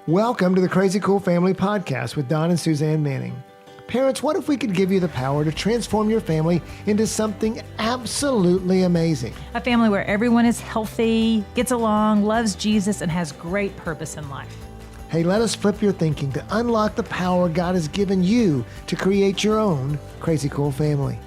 Welcome to the Crazy Cool Family Podcast with Don and Suzanne Manning. Parents, what if we could give you the power to transform your family into something absolutely amazing? A family where everyone is healthy, gets along, loves Jesus, and has great purpose in life. Hey, let us flip your thinking to unlock the power God has given you to create your own Crazy Cool family.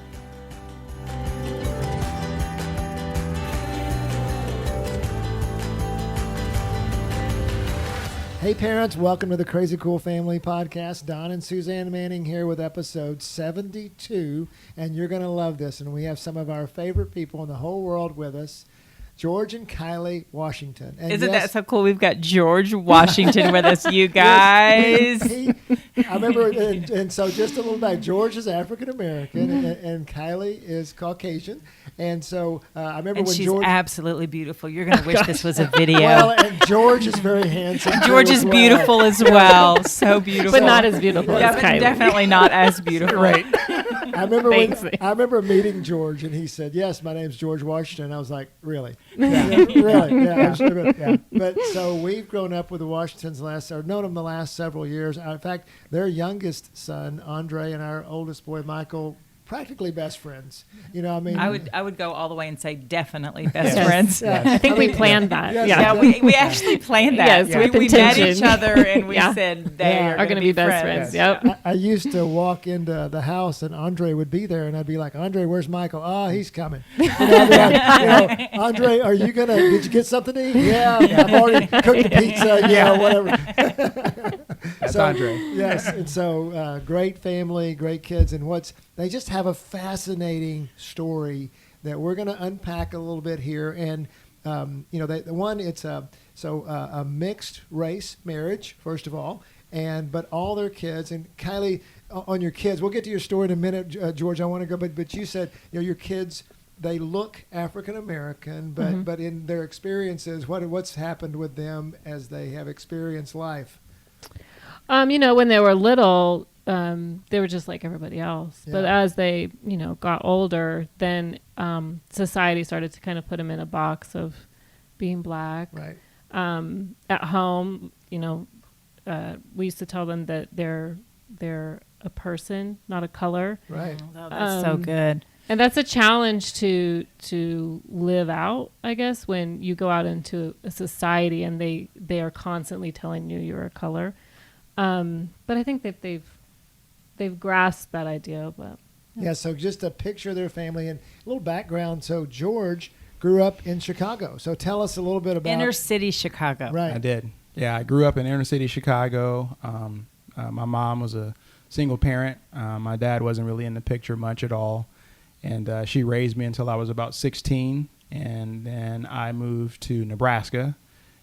Hey parents, welcome to the Crazy Cool Family Podcast. Don and Suzanne Manning here with episode 72, and you're going to love this. And we have some of our favorite people in the whole world with us, George and Kylee Washington. And Isn't that so cool? We've got George Washington with us, you guys. I remember, and so just a little back, George is African American, and Kylee is Caucasian. And so I remember and when she's George... absolutely beautiful. You're going to wish this was a video. Well, and George is very handsome. George is beautiful as well. So beautiful. But not as beautiful as Kylee. Definitely not as beautiful. Right. I remember meeting George, and he said, "Yes, my name's George Washington." I was like, "Really? Yeah, really? Yeah, absolutely." Yeah. But so we've grown up with the Washingtons known them the last several years. In fact, their youngest son, Andre, and our oldest boy, Michael, practically best friends. You know, I mean, I would go all the way and say definitely best friends. Yes. I think we planned that. Yes, yeah. We actually planned that. Yes, with we met intention. each other and we said they are going to be best friends. Yep. I used to walk into the house and Andre would be there, and I'd be like, "Andre, where's Michael? Oh, he's coming." And I'd be like, Andre, did you get something to eat? Yeah, I've already cooked the pizza. Yeah, whatever. That's Andre. Yes, and so great family, great kids, and they just have a fascinating story that we're going to unpack a little bit here. And it's a mixed race marriage, first of all, but all their kids. And Kylee, on your kids, we'll get to your story in a minute, George. I want to go, but you said your kids, they look African American, but in their experiences, what's happened with them as they have experienced life? When they were little, they were just like everybody else. Yeah. But as they, got older, then society started to kind of put them in a box of being black. Right. At home, we used to tell them that they're a person, not a color. Right. Oh, that's so good. And that's a challenge to live out, I guess, when you go out into a society and they are constantly telling you you're a color. But I think that they've grasped that idea. But yeah, so just a picture of their family and a little background. So George grew up in Chicago. So tell us a little bit about Inner city Chicago. Right. I did. Yeah, I grew up in inner city Chicago. My mom was a single parent. My dad wasn't really in the picture much at all. And she raised me until I was about 16. And then I moved to Nebraska.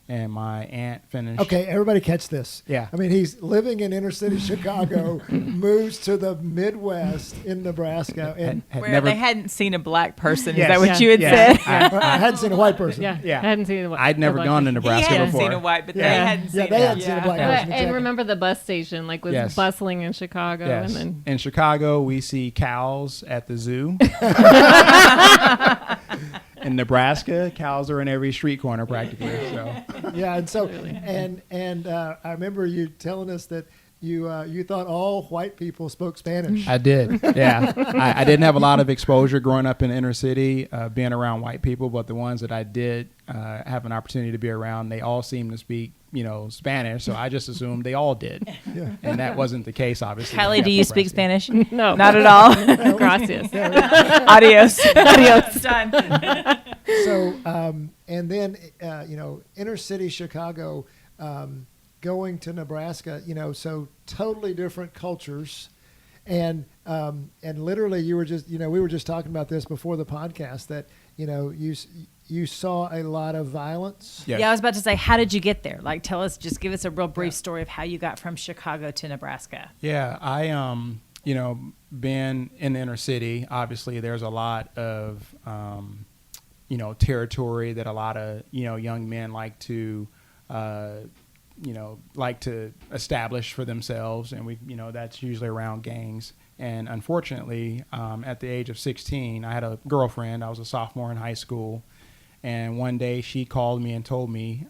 And my aunt finished. Okay, everybody catch this. Yeah. I mean, he's living in inner city Chicago, moves to the Midwest in Nebraska. And Where they hadn't seen a black person. Yes. Is that what Yeah. you had Yeah. said? I hadn't seen a white person. yeah, Yeah. I hadn't seen. I'd never gone to He Nebraska hadn't before. seen a white, but Yeah. they hadn't seen they hadn't seen a black But, person. Exactly. and remember the bus station, was Yes. bustling in Chicago. Yes. And then In Chicago, we see cows at the zoo. In Nebraska, cows are in every street corner practically. So Yeah, and so Really. and I remember you telling us that you thought all white people spoke Spanish. I did. Yeah, I didn't have a lot of exposure growing up in the inner city, being around white people, but the ones that I did have an opportunity to be around, they all seemed to speak, Spanish. So I just assumed they all did, Yeah. and that wasn't the case, obviously. Kylee, do you speak Spanish? no, Not at all. gracias. Adios. Adios. Done. So and then inner city Chicago, going to Nebraska, so totally different cultures, and literally we were just talking about this before the podcast that you saw a lot of violence. Yes. Yeah, I was about to say, how did you get there? Just give us a real brief story of how you got from Chicago to Nebraska. Yeah, I being in the inner city, obviously there's a lot of territory that a lot of young men like to establish for themselves, and that's usually around gangs. And unfortunately, at the age of 16, I had a girlfriend. I was a sophomore in high school, and one day she called me and told me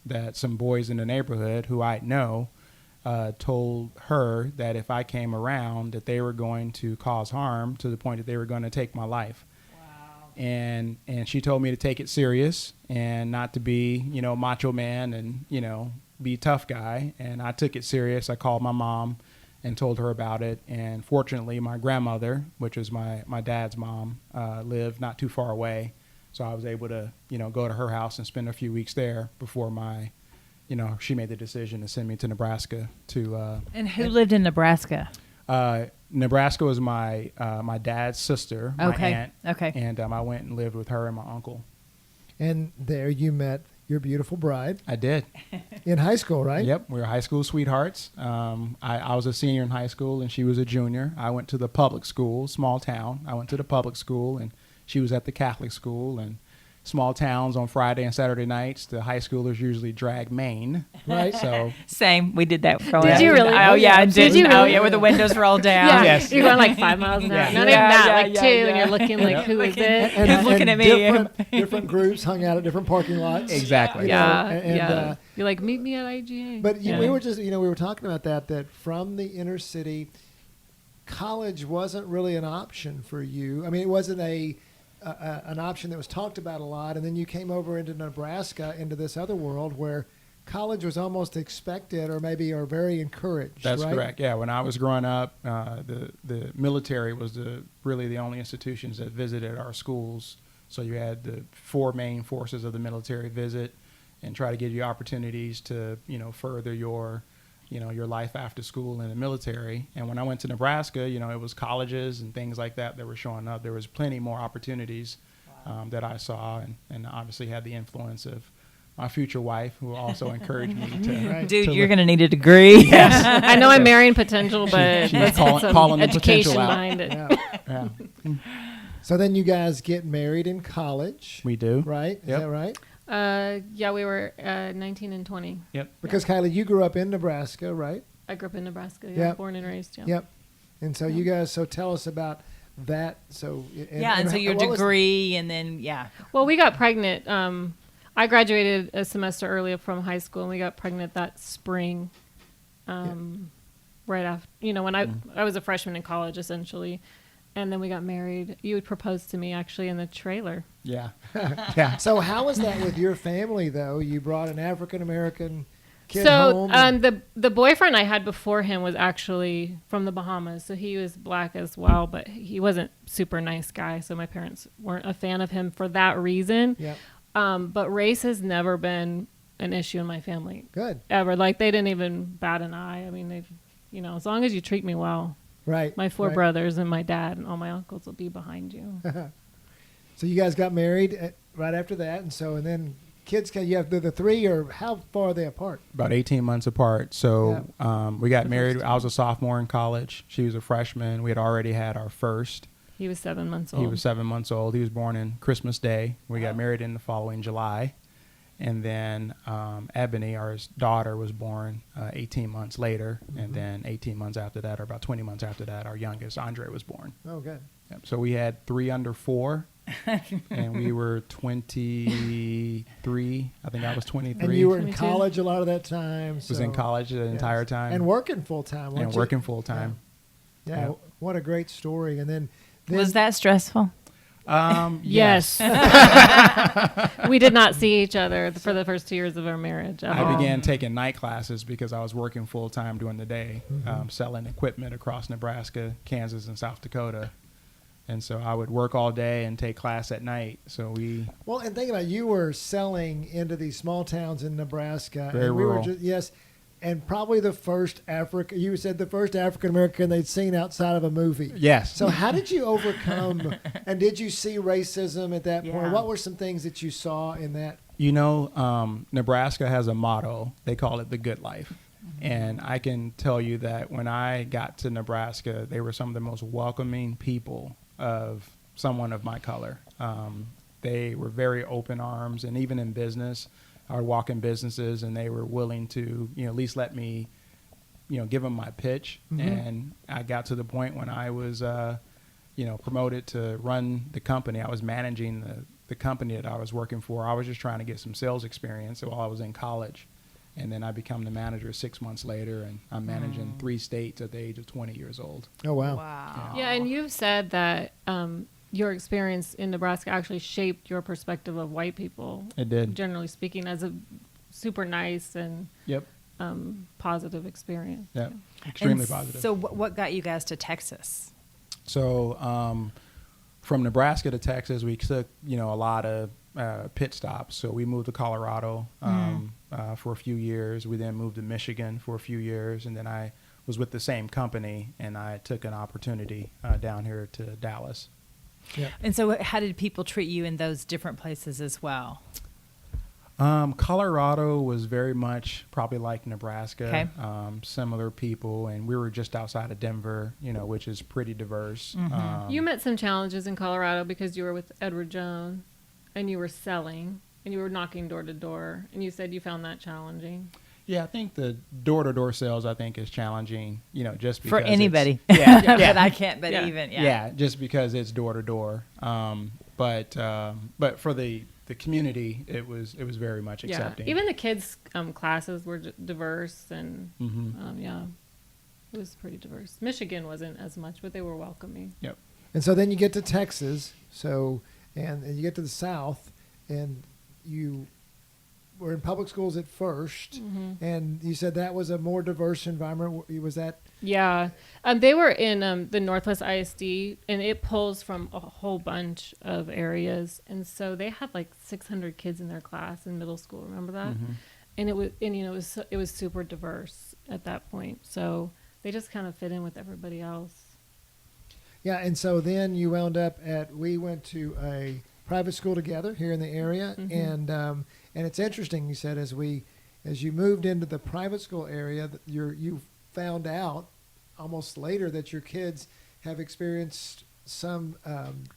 that some boys in the neighborhood who I know told her that if I came around, that they were going to cause harm to the point that they were going to take my life. And she told me to take it serious and not to be, macho man and, be tough guy. And I took it serious. I called my mom and told her about it. And fortunately, my grandmother, which was my dad's mom, lived not too far away. So I was able to, go to her house and spend a few weeks there before she made the decision to send me to Nebraska to. And who lived in Nebraska? Nebraska was my dad's sister, my aunt. Okay. And I went and lived with her and my uncle. And there you met your beautiful bride I did. in high school, right? Yep, we were high school sweethearts. I was a senior in high school, and she was a junior. I went to the public school, small town. I went to the public school, and she was at the Catholic school. And small towns on Friday and Saturday nights, the high schoolers usually drag Maine. Right. So Same. We did that growing up. Did you really? Oh, yeah. I Did did. you Oh, really? yeah, where the windows roll down. Yeah, Yes. you're going like 5 miles an hour. Yeah. Not even Yeah, that, yeah, like yeah, 2, yeah. and you're looking like, who is it? Who's looking at me? Different groups hung out at different parking lots. exactly. You know, Yeah, and, yeah. You're like, meet me at IGA. But yeah. we were just, we were talking about that from the inner city, college wasn't really an option for you. I mean, it wasn't an option that was talked about a lot. And then you came over into Nebraska, into this other world where college was almost expected or very encouraged. That's right? correct. Yeah, when I was growing up, the military was really the only institutions that visited our schools. So you had the 4 main forces of the military visit and try to give you opportunities to further your life after school in the military. And when I went to Nebraska, it was colleges and things like that were showing up. There was plenty more opportunities that I saw, and obviously had the influence of my future wife, who also encouraged me to. Right. Dude, to you're look- going to need a degree. Yes. I know I'm marrying potential, but she's let's calling- get some calling the education potential out. behind it. Yeah. Yeah, So then you guys get married in college, we do. right? Is Yep. that right? Yeah, we were 19 and 20. Yep. Because Kylie, you grew up in Nebraska, right? I grew up in Nebraska. Yeah, Yep. born and raised. Yeah. Yep. And so you guys, tell us about that. So And so your what was- degree, and then, yeah. Well, we got pregnant. I graduated a semester earlier from high school, and we got pregnant that spring. Right after, when I was a freshman in college, essentially. And then we got married. You had proposed to me, actually, in the trailer. Yeah. Yeah. So how was that with your family, though? You brought an African-American kid home. So the boyfriend I had before him was actually from the Bahamas, so he was black as well, but he wasn't super nice guy. So my parents weren't a fan of him for that reason. Yep. But race has never been an issue in my family Good. ever. Like they didn't even bat an eye. I mean, they've, as long as you treat me well, Right. my 4 right. brothers and my dad and all my uncles will be behind you. So you guys got married right after that, and then kids. You have the 3, or how far are they apart? About 18 months apart. So we got married. I was a sophomore in college. She was a freshman. We had already had our first. He was 7 months old. He was 7 months old. He was born in Christmas Day. We got married in the following July. And then Ebony, our daughter, was born 18 months later. And then 18 months after that, or about 20 months after that, our youngest, Andre, was born. Oh, good. Yep. So we had 3 under 4. And we were 23. I think I was 23. And you were in 22. college a lot of that time. was in college the entire time. And working full time. And working full time. Yeah. Yeah. What a great story. And then Was that stressful? Yes. We did not see each other for the first 2 years of our marriage. at I all. began taking night classes because I was working full time during the day, Mm-hmm. selling equipment across Nebraska, Kansas, and South Dakota. And so I would work all day and take class at night. So Well, and think about it, you were selling into these small towns in Nebraska. Very and rural. Yes. And probably the first you said the first African American they'd seen outside of a movie. yes. So how did you overcome, and did you see racism at that point? Yeah. What were some things that you saw in that? Nebraska has a motto. They call it the good life. And I can tell you that when I got to Nebraska, they were some of the most welcoming people of someone of my color. They were very open arms, and even in business, I would walk in businesses and they were willing to, at least let me, give them my pitch. Mm-hmm. And I got to the point when I was, promoted to run the company. I was managing the company that I was working for, I was just trying to get some sales experience while I was in college. And then I become the manager 6 months later, and I'm managing 3 states at the age of 20 years old. Oh, wow. Wow. Yeah, and you've said that your experience in Nebraska actually shaped your perspective of white people. It did. Generally speaking, as a super nice and Yep. positive experience. Yep. Extremely And positive. So what got you guys to Texas? So from Nebraska to Texas, we took, a lot of pit stops. So we moved to Colorado for a few years. We then moved to Michigan for a few years. And then I was with the same company, and I took an opportunity down here to Dallas. Yeah. And so how did people treat you in those different places as well? Colorado was very much probably like Nebraska, Okay. Similar people, and we were just outside of Denver, which is pretty diverse. You met some challenges in Colorado because you were with Edward Jones and you were selling and you were knocking door to door, and you said you found that challenging. Yeah, I think the door-to-door sales, I think, is challenging, just because For anybody. Yeah, But I can't, but Yeah. even, yeah, just because it's door-to-door. But for the community, it was very much accepting. Yeah, even the kids' classes were diverse, and Mm-hmm. it was pretty diverse. Michigan wasn't as much, but they were welcoming. Yep. And so then you get to Texas, and you get to the South, and you were in public schools at first, and you said that was a more diverse environment. Was that? Yeah, they were in the Northwest ISD, and it pulls from a whole bunch of areas, and so they had like 600 kids in their class in middle school. Remember that? And it was super diverse at that point. So they just kind of fit in with everybody else. Yeah, and so then you wound up we went to a private school together here in the area, and it's interesting. You said as you moved into the private school area, that you found out almost later that your kids have experienced some,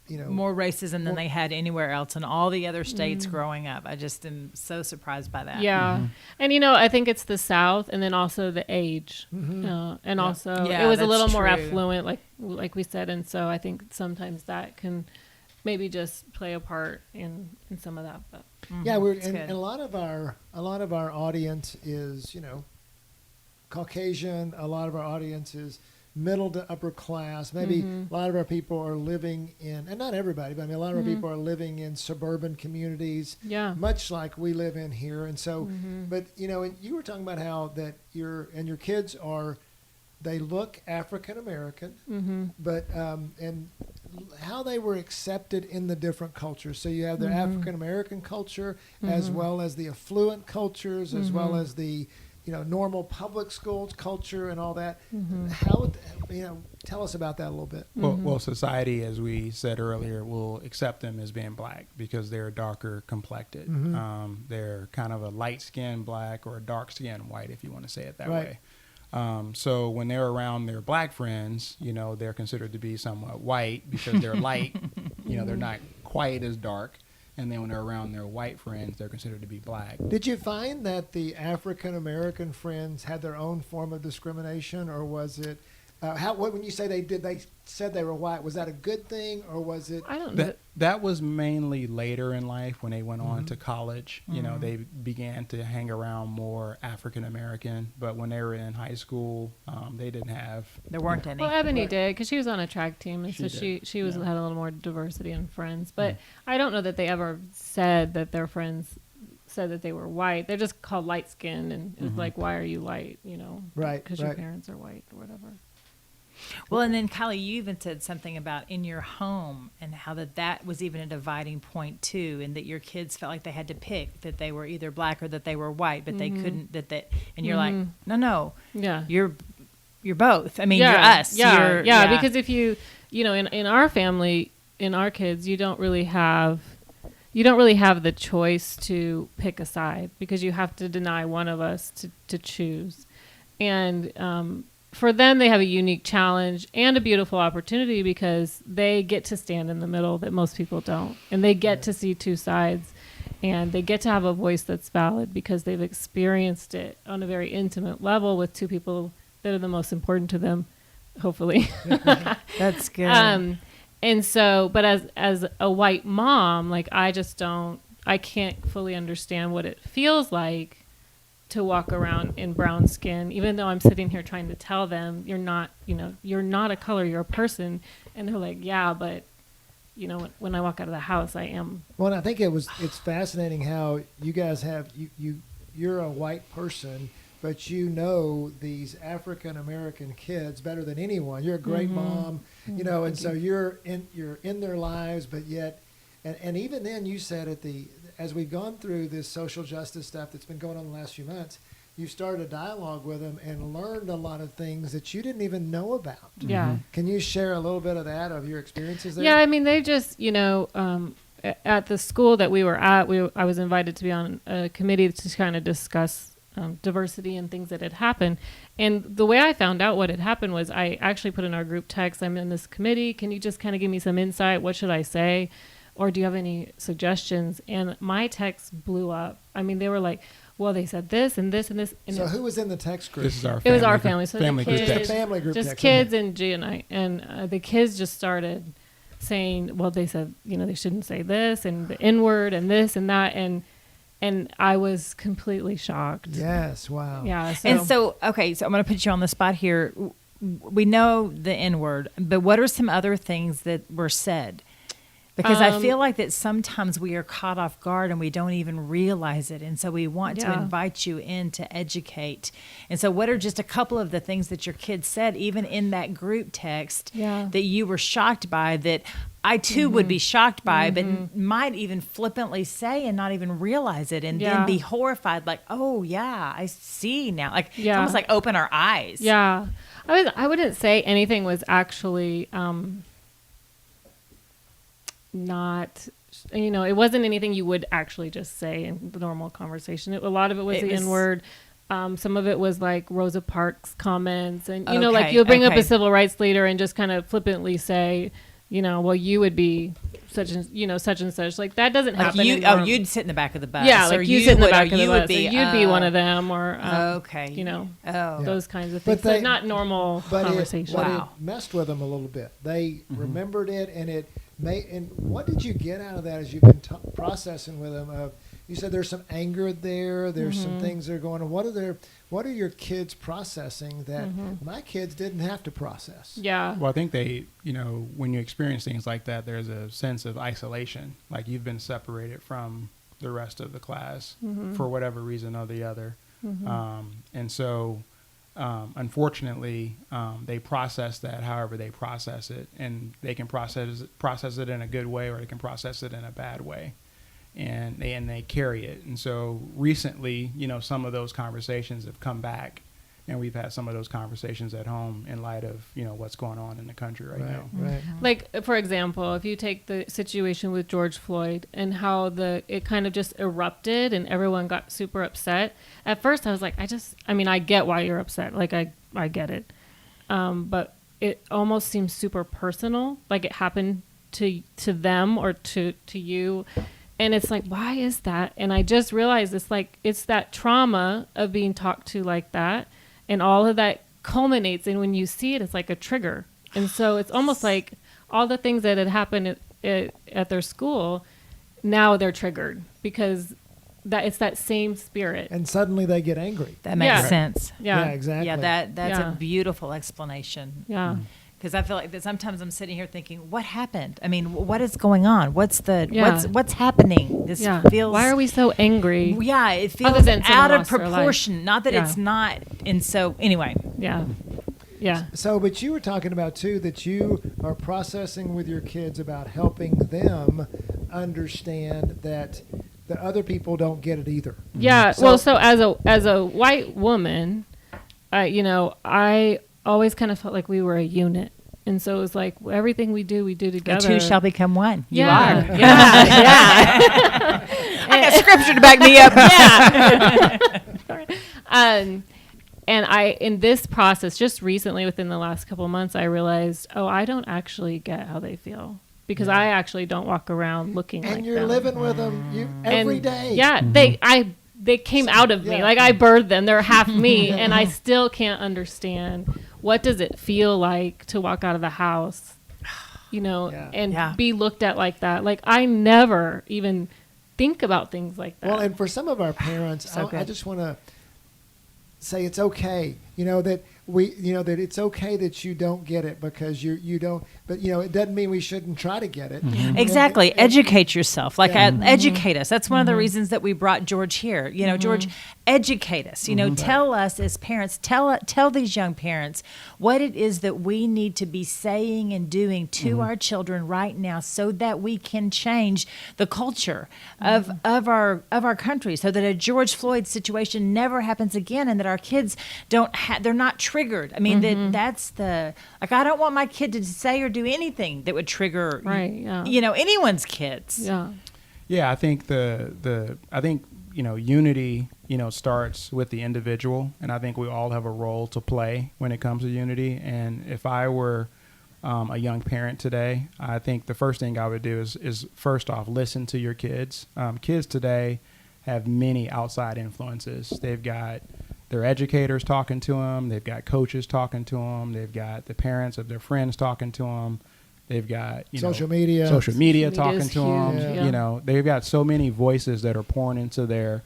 more racism than they had anywhere else in all the other states growing up. I just am so surprised by that. Yeah, and I think it's the South, and then also the age, and also Yeah, it was a that's little more true. affluent, like we said, and so I think sometimes that can maybe just play a part in some of that. But Yeah, It's and good. a lot of our audience is Caucasian. A lot of our audience is middle to upper class. Maybe a lot of our people are living in, and not everybody, but I mean a lot of our people are living in suburban communities, yeah, much like we live in here. And so, but and you were talking about how that your kids they look African American, but and how they were accepted in the different cultures. So you have the African American culture, as well as the affluent cultures, as well as the normal public schools culture and all that. How tell us about that a little bit. Well, society, as we said earlier, will accept them as being black because they're darker complected. They're kind of a light-skinned black or a dark-skinned white, if you want to say it that Right. way. So when they're around their black friends, they're considered to be somewhat white because they're light. They're not quite as dark. And then when they're around their white friends, they're considered to be black. Did you find that the African American friends had their own form of discrimination, or was it when you say they said they were white, was that a good thing, or was it? I don't know. That was mainly later in life when they went on to college. They began to hang around more African American, but when they were in high school, they didn't have. There weren't any. Well, Ebony Right. did because she was on a track team, and She so did, she was yeah. had a little more diversity in friends. But I don't know that they ever said that their friends said that they were white. They're just called light skinned, and it's like, why are you light? Right, Because your right. parents are white or whatever. Well, and then Kylee, you even said something about in your home and how that was even a dividing point too, and that your kids felt like they had to pick that they were either black or that they were white, but they couldn't. And you're like, no, Yeah. you're both. I mean, you're us. Yeah, You're, because if in our family, in our kids, you don't really have the choice to pick a side because you have to deny one of us to choose. And for them, they have a unique challenge and a beautiful opportunity because they get to stand in the middle that most people don't. And they get to see two sides, and they get to have a voice that's valid because they've experienced it on a very intimate level with two people that are the most important to them, hopefully. That's good. And so, but as a white mom, like I can't fully understand what it feels like to walk around in brown skin, even though I'm sitting here trying to tell them you're not a color, you're a person. And they're like, yeah, but when I walk out of the house, I am. Well, I think it's fascinating how you guys have, you're a white person, but these African American kids better than anyone. You're a great mom, and so you're in their lives, but yet, and even then you said as we've gone through this social justice stuff that's been going on the last few months, you started a dialogue with them and learned a lot of things that you didn't even know about. Yeah. Can you share a little bit of that, of your experiences there? Yeah, I mean, they just, at the school that we were at, I was invited to be on a committee to kind of discuss diversity and things that had happened. And the way I found out what had happened was I actually put in our group text, I'm in this committee. Can you just kind of give me some insight? What should I say? Or do you have any suggestions? And my text blew up. I mean, they were like, well, they said this and this and this. And so who was in the text group? This is our it was our family. So family the group kids, text. Family group just text. kids and G and I. And the kids just started saying, well, they said, they shouldn't say this and the N word and this and that. And I was completely shocked. Yes, wow. Yeah. So I'm going to put you on the spot here. We know the N word, but what are some other things that were said? Because I feel like that sometimes we are caught off guard and we don't even realize it. And so we want to invite you in to educate. And so what are just a couple of the things that your kids said, even in that group text, that you were shocked by, that I too would be shocked by, but might even flippantly say and not even realize it, and then be horrified, like, oh yeah, I see now. Like it's almost like open our eyes. Yeah. I wouldn't say anything was actually not, it wasn't anything you would actually just say in the normal conversation. A lot of it was the N-word. Some of it was like Rosa Parks comments, and like you'll bring up a civil rights leader and just kind of flippantly say, well, you would be such and such and such. Like that doesn't happen. You'd sit in the back of the bus. Yeah, like you sit in the back of the bus. You'd be one of them, or those kinds of things. But not normal conversation. But it messed with them a little bit. They remembered it, and it. And what did you get out of that as you've been processing with them? You said there's some anger there. There's some things that are going on. What are your kids processing that my kids didn't have to process? Yeah. Well, I think they, when you experience things like that, there's a sense of isolation. Like you've been separated from the rest of the class for whatever reason or the other. And so... unfortunately, they process that however they process it, and they can process it in a good way, or they can process it in a bad way, and they carry it. And so recently, some of those conversations have come back, and we've had some of those conversations at home in light of what's going on in the country right now. Right. Like for example, if you take the situation with George Floyd and how it kind of just erupted and everyone got super upset. At first, I was like, I get why you're upset. Like I get it, but it almost seems super personal. Like it happened to them or to you. And it's like, why is that? And I just realized it's that trauma of being talked to like that. And all of that culminates in when you see it, it's like a trigger. And so it's almost like all the things that had happened at their school, now they're triggered because it's that same spirit. And suddenly they get angry. That makes sense. Yeah, exactly. Yeah, that's a beautiful explanation. Yeah. Because I feel like that sometimes I'm sitting here thinking, what happened? I mean, what is going on? What's happening? This feels. Why are we so angry? Yeah, it feels out of proportion. Not that it's not. And so, anyway. Yeah. Yeah. So, but you were talking about too that you are processing with your kids about helping them understand that the other people don't get it either. Yeah. So as a white woman, I always kind of felt like we were a unit. And so it was like everything we do together. The two shall become one. Yeah. You are. Yeah. I got scripture to back me up. Yeah. And in this process, just recently within the last couple of months, I realized, I don't actually get how they feel. Because I actually don't walk around looking like them. And you're living with them every day. Yeah. They came out of me. Like I birthed them. They're half me. And I still can't understand, what does it feel like to walk out of the house Yeah. and Yeah. be looked at like that. Like I never even think about things like that. Well, and for some of our parents, So I good. just want to say it's okay, that it's okay that you don't get it because you don't, but it doesn't mean we shouldn't try to get it. Exactly. And- Educate yourself. Like, Yeah. educate us. That's one of the reasons that we brought George here. George, educate us. Tell us as parents, tell these young parents what it is that we need to be saying and doing to our children right now so that we can change the culture of our country so that a George Floyd situation never happens again and that our kids they're not triggered. I mean, that's I don't want my kid to say or do anything that would trigger Right, yeah. Anyone's kids. Yeah. Yeah, I think unity, starts with the individual, and I think we all have a role to play when it comes to unity. And if I were a young parent today, I think the first thing I would do is first off listen to your kids. Kids today have many outside influences. They've got their educators talking to them. They've got coaches talking to them. They've got the parents of their friends talking to them. They've got social media talking Media's to them. huge, yeah. They've got so many voices that are pouring into their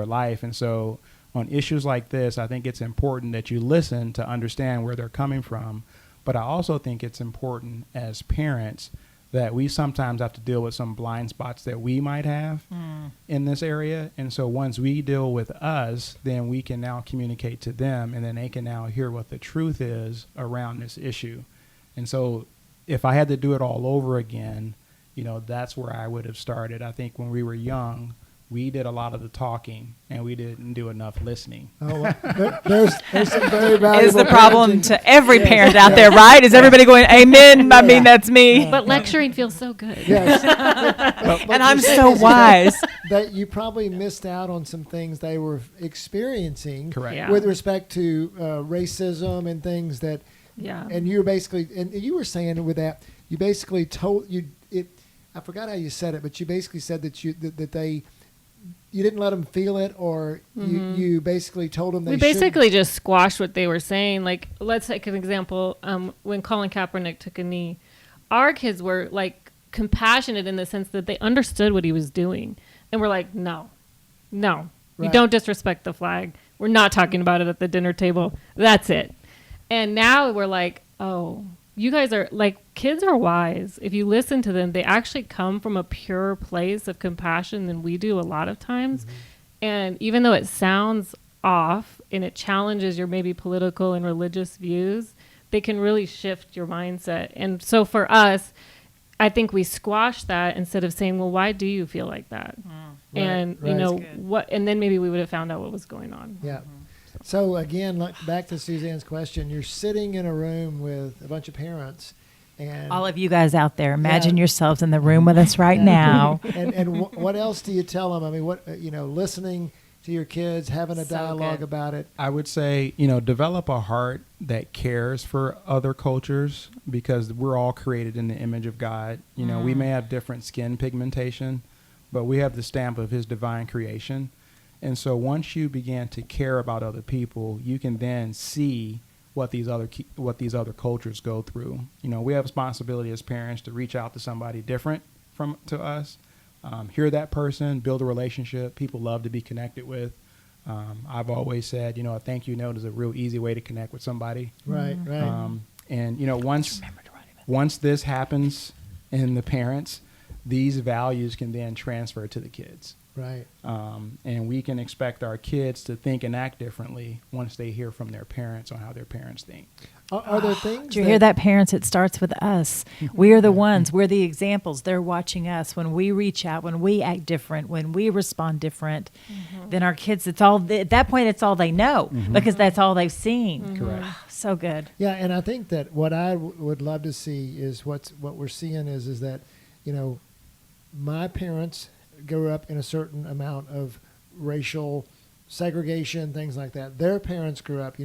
life, and so on issues like this, I think it's important that you listen to understand where they're coming from. But I also think it's important as parents that we sometimes have to deal with some blind spots that we might have in this area. And so once we deal with us, then we can now communicate to them, and then they can now hear what the truth is around this issue. And so if I had to do it all over again, that's where I would have started. I think when we were young, we did a lot of the talking and we didn't do enough listening. Oh, well, there's some very valuable Is the problem parenting. to every parent out there, right? Is everybody going, amen? I mean, that's me. But lecturing feels so good. Yes. But And I'm the thing so is wise. that you probably missed out on some things they were experiencing Correct. Yeah. with respect to racism and things that, Yeah. and you were basically, and you were saying with that, you basically told you it. I forgot how you said it, but you basically said that you didn't let them feel it, or you basically told them they We basically just squashed what they were saying. Like, let's take an example. When Colin Kaepernick took a knee, our kids were like compassionate in the sense that they understood what he was doing. And we're like, no, you Right. don't disrespect the flag. We're not talking about it at the dinner table. That's it. And now we're like, oh, you guys are like, kids are wise. If you listen to them, they actually come from a pure place of compassion than we do a lot of times. And even though it sounds off and it challenges your maybe political and religious views, they can really shift your mindset. And so for us, I think we squashed that instead of saying, well, why do you feel like that? And right. That's good. what, and then maybe we would have found out what was going on. Yeah. So again, back to Suzanne's question, you're sitting in a room with a bunch of parents, and All of you guys out there, imagine Yeah. yourselves in the room with us right now. and what else do you tell them? I mean, what listening to your kids, having a So dialogue good. about it. I would say, develop a heart that cares for other cultures, because we're all created in the image of God. We may have different skin pigmentation, but we have the stamp of his divine creation. And so once you begin to care about other people, you can then see what these other cultures go through. We have a responsibility as parents to reach out to somebody different to us, hear that person, build a relationship. People love to be connected with. I've always said, a thank you note is a real easy way to connect with somebody. Right, right. And once this happens in the parents, these values can then transfer to the kids. Right. And we can expect our kids to think and act differently once they hear from their parents on how their parents think. Are there things? Do you hear that, parents? It starts with us. We are the ones. We're the examples. They're watching us. When we reach out, when we act different, when we respond different, then our kids, at that point, it's all they know because that's all they've seen. Correct. So good. Yeah, and I think that what I would love to see is what we're seeing is that, my parents grew up in a certain amount of racial segregation, things like that. Their parents grew up,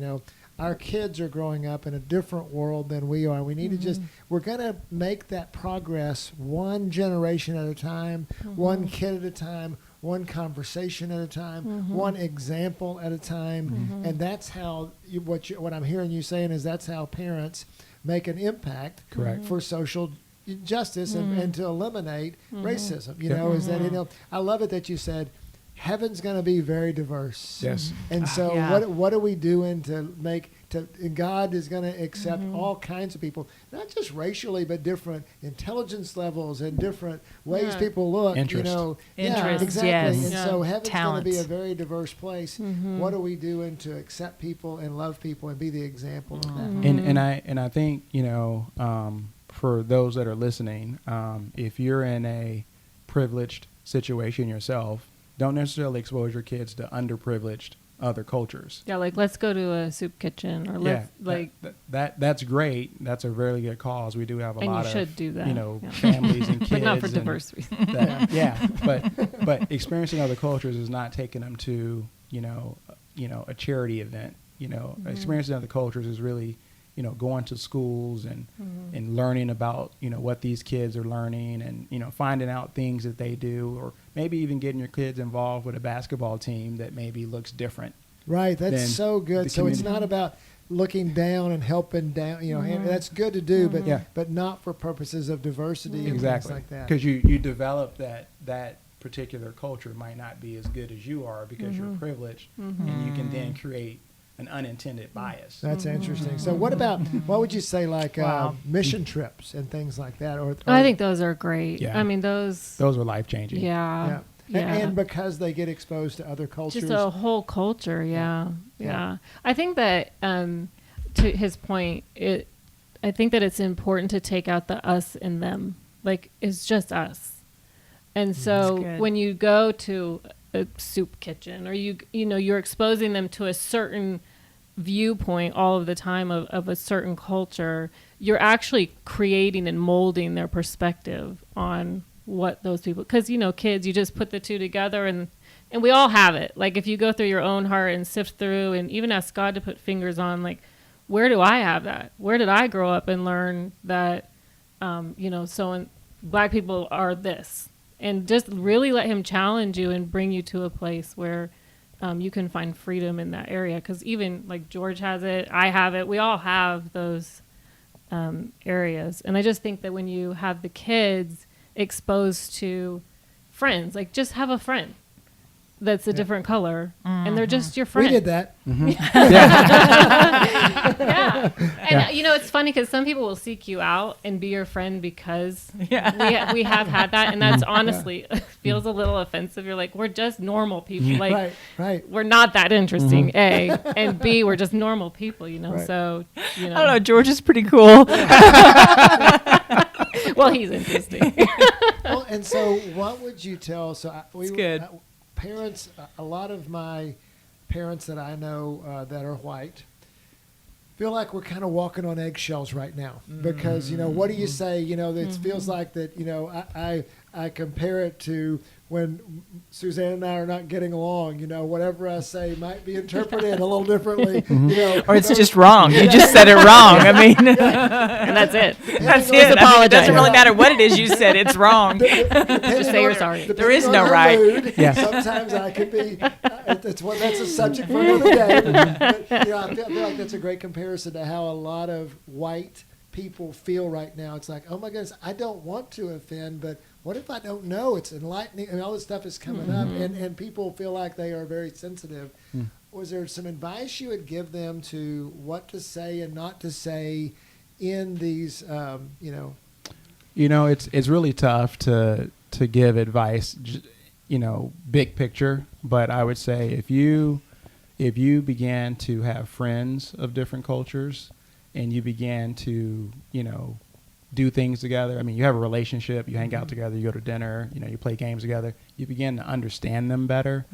our kids are growing up in a different world than we are. We need to we're going to make that progress one generation at a time, one kid at a time, one conversation at a time, one example at a time. And that's how, what I'm hearing you saying is that's how parents make an impact Correct. for social justice and to eliminate racism. You know, is that, I love it that you said, heaven's going to be very diverse. Yes. And so Yeah. what are we doing to make God is going to accept all kinds of people, not just racially, but different intelligence levels and different ways people look. Interest. You know, Interest, exactly. yes. And so heaven's going to be a Talent. very diverse place. What are we doing to accept people and love people and be the example of that? And I think, you know, for those that are listening, if you're in a privileged situation yourself, don't necessarily expose your kids to underprivileged other cultures. Yeah, like let's go to a soup kitchen, or let's That's great. That's a really good cause. We do have a And lot you of should do that, you know, yeah. families and kids, but not for and diverse reasons. but experiencing other cultures is not taking them to you know a charity event. You know, experiencing other cultures is really going to schools and learning about what these kids are learning, and finding out things that they do, or maybe even getting your kids involved with a basketball team that maybe looks different. Right, that's than so good. the So it's community. not about looking down and helping down. That's good to do, but not for purposes of diversity and Exactly, things like that. because you develop that particular culture might not be as good as you are because you're privileged, and you can then create an unintended bias. That's interesting. So what would you say, like Wow. mission trips and things like that? Or I think those are great. Yeah. I mean, those Those are life changing. yeah. And because they get exposed to other cultures. Just a whole culture, yeah. I think that to his point, I think that it's important to take out the us and them. Like, it's just us. And so good. when you go to a soup kitchen, or you're exposing them to a certain viewpoint all of the time of a certain culture, you're actually creating and molding their perspective on what those people, because kids, you just put the two together, and we all have it. Like, if you go through your own heart and sift through and even ask God to put fingers on, like, where do I have that? Where did I grow up and learn that Black people are this? And just really let him challenge you and bring you to a place where you can find freedom in that area. Because even like George has it, I have it, we all have those areas. And I just think that when you have the kids exposed to friends, like, just have a friend that's a different color, and they're just your friend. We did that. Yeah. And it's funny because some people will seek you out and be your friend because we have had that, and that's honestly feels a little offensive. You're like, we're just normal people. Like, Right. we're not that interesting, A, and B, we're just normal people, Right. So, I don't know. George is pretty cool. Well, he's interesting. Well, and so what would you tell? So It's good. Parents, a lot of my parents that I know that are white feel like we're kind of walking on eggshells right now because what do you say? It feels like that. I compare it to when Suzanne and I are not getting along. Whatever I say might be interpreted a little differently. Or it's just wrong. You just said it wrong. I mean, And that's it. that's Depending it. on- I mean, it doesn't really matter what it is you said. It's wrong. Just say you're sorry. There is Depending no on right. the mood, Yeah. Sometimes I could be. That's a subject for another day. But, I feel like that's a great comparison to how a lot of white people feel right now. It's like, oh my goodness, I don't want to offend, but what if I don't know? It's enlightening, and all this stuff is coming up, and people feel like they are very sensitive. Was there some advice you would give them to what to say and not to say in these, It's really tough to give advice, big picture. But I would say if you began to have friends of different cultures, and you began to do things together. I mean, you have a relationship, you hang out together, you go to dinner, you play games together, you begin to understand them better.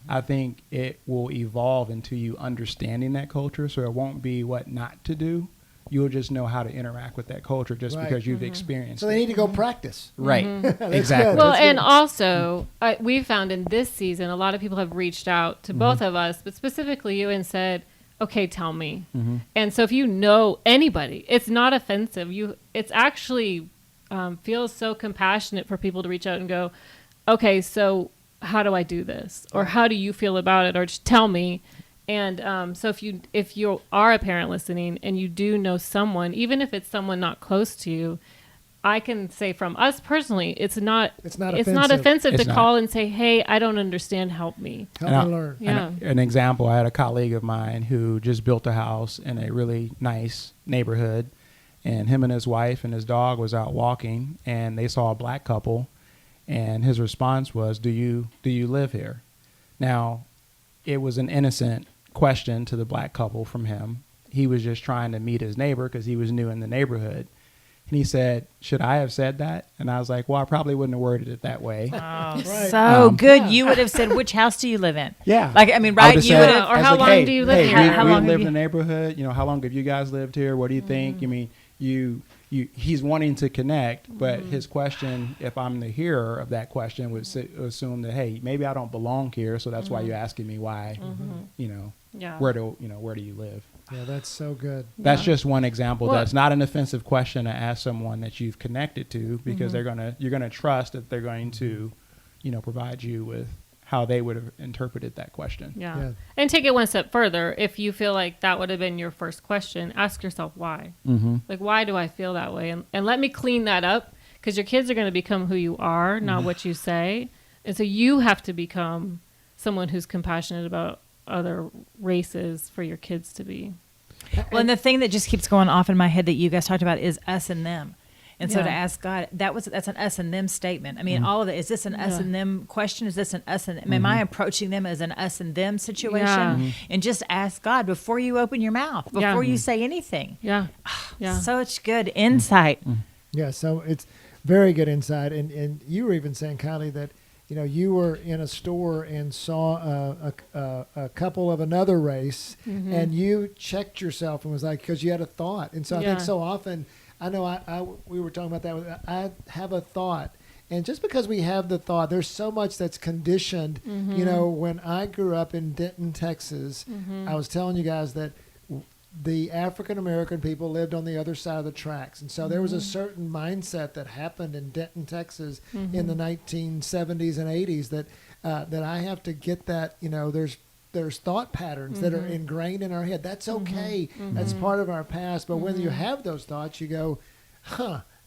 I think it will evolve into you understanding that culture, so it won't be what not to do. You'll just know how to interact with that culture just Right. because you've experienced so it. they need to go practice. Right. That's Exactly. good. Well, That's and good. also, we found in this season, a lot of people have reached out to both of us, but specifically you, and said, okay, tell me. And so if you know anybody, it's not offensive. It's actually feels so compassionate for people to reach out and go, okay, so how do I do this? Or how do you feel about it? Or just tell me. And so if you are a parent listening and you do know someone, even if it's someone not close to you, I can say from us personally, it's not offensive. offensive It's to not. call and say, hey, I don't understand, help me. Help me learn. Yeah. An example, I had a colleague of mine who just built a house in a really nice neighborhood, and him and his wife and his dog was out walking, and they saw a black couple, and his response was, do you live here? Now, it was an innocent question to the black couple from him. He was just trying to meet his neighbor because he was new in the neighborhood. And he said, should I have said that? And I was like, well, I probably wouldn't have worded it that way. Oh, Right. so good. Yeah. You would have said, which house do you live in? Yeah. Like, I mean, I right? would've You said- would have. Or I was how like, long hey, do you live hey, here? How we long have live you- in the neighborhood. You know, how long have you guys lived here? What do you think? I mean, he's wanting to connect, but his question, if I'm the hearer of that question, would assume that, hey, maybe I don't belong here, so that's why you're asking me why, you know, Yeah. where do you live? Yeah, that's so good. That's just one example. Well- That's not an offensive question to ask someone that you've connected to, because you're gonna trust that they're going to, you know, provide you with how they would have interpreted that question. Yeah. Yeah. And take it one step further. If you feel like that would have been your first question, ask yourself why. Mm-hmm. Like, why do I feel that way? And let me clean that up, because your kids are going to become who you are, not what you say. And so you have to become someone who's compassionate about other races for your kids to be. Well, and the thing that just keeps going off in my head that you guys talked about is us and them. And so Yeah. to ask God, that's an us and them statement. I mean, all of it. Is this an us and them question? Is this an us and am I approaching them as an us and them situation? Yeah. And just ask God before you open your mouth, before you say anything. Yeah. Yeah. Such good insight. Yeah, so it's very good insight. And you were even saying, Kylee, that you know you were in a store and saw a couple of another race, and you checked yourself and was like, because you had a thought. And so I think Yeah. so often, I know we were talking about that. I have a thought. And just because we have the thought, there's so much that's conditioned. You know, when I grew up in Denton, Texas, I was telling you guys that the African American people lived on the other side of the tracks. And so there was a certain mindset that happened in Denton, Texas in the 1970s and 80s that I have to get that, you know, there's thought patterns that are ingrained in our head. That's okay. That's part of our past. But when you have those thoughts, you go,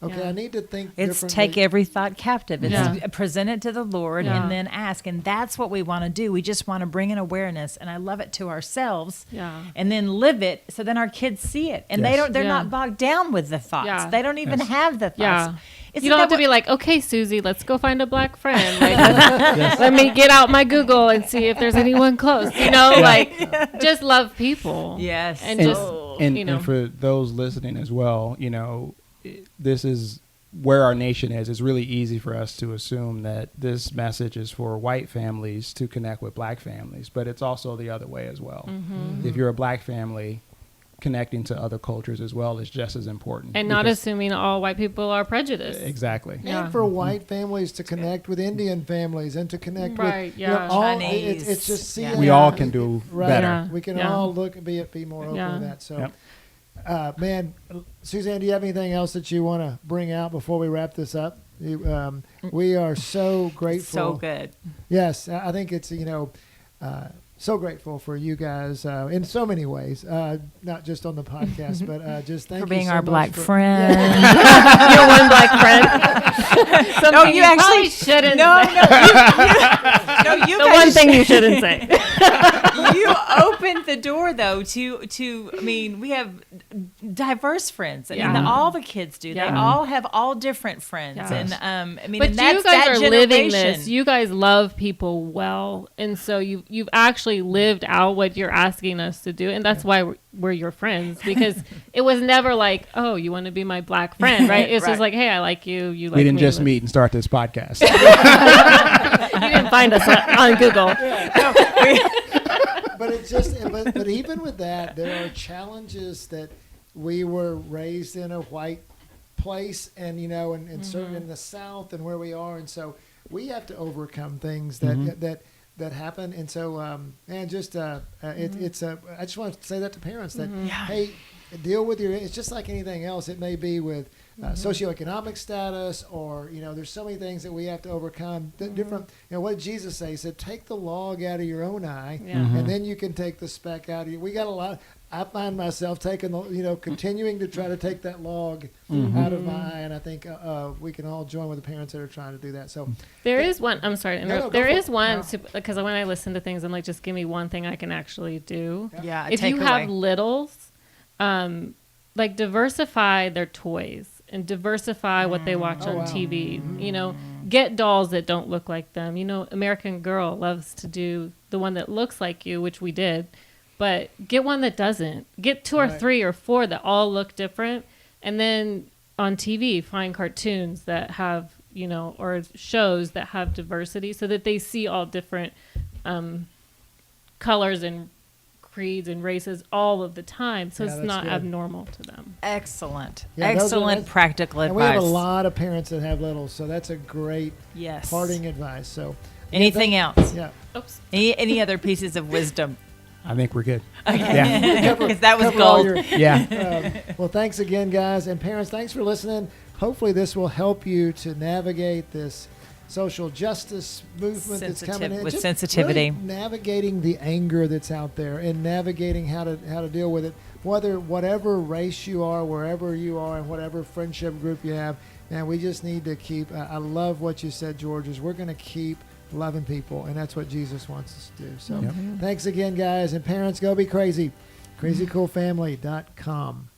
okay, Yeah. I need to think It's differently. take every thought captive. It's Yeah. present it to the Lord Yeah. and then ask. And that's what we want to do. We just want to bring in awareness, and I love it, to ourselves. Yeah. And then live it, so then our kids see it. And Yes. they're Yeah. not bogged down with the thoughts. Yeah. They don't even Yes. have the thoughts. Yeah. Isn't You don't that have to what- be like, okay, Susie, let's go find a black friend. Like, let me get out my Google and see if there's anyone close. You know, like, just love people. Yes. And And, just, and, you know. and for those listening as well, you know, this is where our nation is. It's really easy for us to assume that this message is for white families to connect with black families, but it's also the other way as well. If you're a black family, connecting to other cultures as well is just as important. And not because- assuming all white people are prejudiced. Exactly. Yeah. And for white families to connect with Indian families and to connect Right, with, you know, yeah. all, Chinese. it's just seeing Yeah. We how all can do right. better. Yeah. We can Yeah. all be more open Yeah. to that. So, Yep. man, Suzanne, do you have anything else that you want to bring out before we wrap this up? We are so grateful. So good. Yes, I think it's, you know, so grateful for you guys in so many ways, not just on the podcast, but just thank For you being so our much black for- friend. You're one black friend. Something No, you probably actually shouldn't No, say. you The guys one thing you shouldn't say. you opened the door though to I mean, we have diverse friends. I mean, Yeah. all the kids do. They Yeah. all have all different friends. Yeah. And I mean, But and that's you guys that are generation. living this. You guys love people well, and so you've actually lived out what you're asking us to do, and that's why we're your friends, because it was never like, oh, you want to be my black friend, right? It's Right. just like, hey, I like you. You like We didn't me. just meet and start this podcast. You didn't find us on Google. But it's just, but even with that, there are challenges that we were raised in a white place, and you know, and certain in the South and where we are, and so we have to overcome things that happen, and so and just it's I just want to say that to parents that hey, deal with your. It's just like anything else. It may be with socioeconomic status, or there's so many things that we have to overcome. Different. What did Jesus say? He said, "Take the log out of your own eye, and then you can take the speck out of you." We got a lot. I find myself taking continuing to try to take that log out of my eye, and I think we can all join with the parents that are trying to do that. So there is one. I'm sorry to interrupt. There is one No. because when I listen to things, I'm like, just give me one thing I can actually do. Yeah. If you have littles, like diversify their toys and diversify what they watch on TV. Get dolls that don't look like them. American Girl loves to do the one that looks like you, which we did. But get one that doesn't. Get 2 or 3 or 4 that all look different. And then on TV, find cartoons that have, or shows that have diversity so that they see all different colors and creeds and races all of the time. So it's not abnormal to them. Excellent. Yeah, Excellent practical and advice. we have a lot of parents that have littles, so that's a great parting advice. So anything else? Yeah. Oops. Any other pieces of wisdom? I think we're good. Okay. Yeah. Because that was Cover all gold. Yeah. Well, thanks again, guys. And parents, thanks for listening. Hopefully this will help you to navigate this social justice movement that's coming in. With Just sensitivity. really navigating the anger that's out there and navigating how to deal with it. Whatever race you are, wherever you are, and whatever friendship group you have, man, we just need to keep, I love what you said, George, is we're going to keep loving people, and that's what Jesus wants us to do. So thanks again, guys, and parents, go be crazy. crazycoolfamily.com.